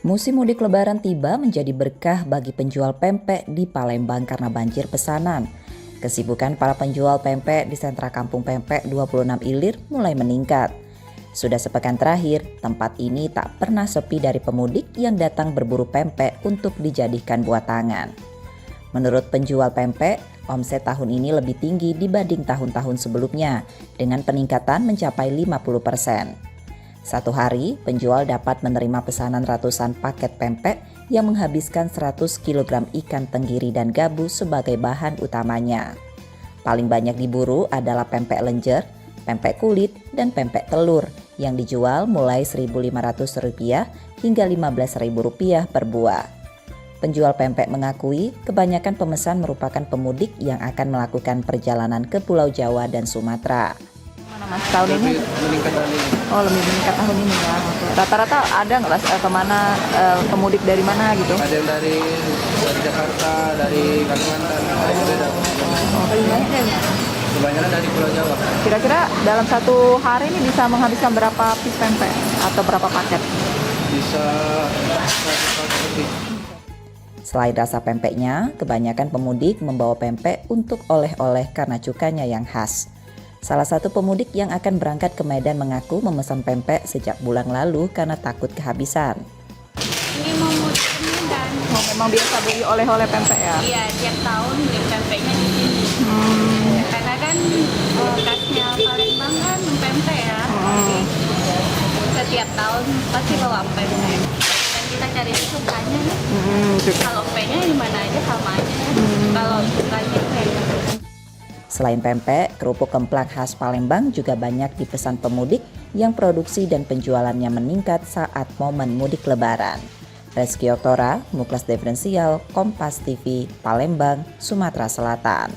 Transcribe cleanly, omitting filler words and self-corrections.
Musim mudik lebaran tiba menjadi berkah bagi penjual pempek di Palembang karena banjir pesanan. Kesibukan para penjual pempek di sentra Kampung Pempek 26 Ilir mulai meningkat. Sudah sepekan terakhir, tempat ini tak pernah sepi dari pemudik yang datang berburu pempek untuk dijadikan buat tangan. Menurut penjual pempek, omset tahun ini lebih tinggi dibanding tahun-tahun sebelumnya dengan peningkatan mencapai 50%. Satu hari, penjual dapat menerima pesanan ratusan paket pempek yang menghabiskan 100 kg ikan tenggiri dan gabus sebagai bahan utamanya. Paling banyak diburu adalah pempek lenjer, pempek kulit, dan pempek telur yang dijual mulai Rp1.500 hingga Rp15.000 per buah. Penjual pempek mengakui kebanyakan pemesan merupakan pemudik yang akan melakukan perjalanan ke Pulau Jawa dan Sumatera. Mas, tahun ini meningkat tahun ini. oh lebih meningkat tahun ini ya. Oke. Rata-rata ada nggak Mas, kemana pemudik dari mana gitu? Ada yang dari Jakarta, dari Kalimantan, dari Medan. Kebanyakan dari Pulau Jawa. Kira-kira dalam satu hari ini bisa menghabiskan berapa piece pempek atau berapa paket? Bisa 100 paket lebih. Selain rasa pempeknya, kebanyakan pemudik membawa pempek untuk oleh-oleh karena cukanya yang khas. Salah satu pemudik yang akan berangkat ke Medan mengaku memesan pempek sejak bulan lalu karena takut kehabisan. Ini mau mudik ke Medan. Oh, memang biasa beli oleh-oleh pempek ya? Iya, tiap tahun beli pempeknya di sini. Karena kan khasnya Palembang kan pempek ya. Jadi setiap tahun pasti bawa pempek. Dan kita cari sukanya. Kalau pempeknya di mana aja sama aja. Kalau sukanya kayak gitu. Selain pempek, kerupuk kemplak khas Palembang juga banyak dipesan pemudik yang produksi dan penjualannya meningkat saat momen mudik lebaran. Reski Oktora, Muklas Diferensial, Kompas TV, Palembang, Sumatera Selatan.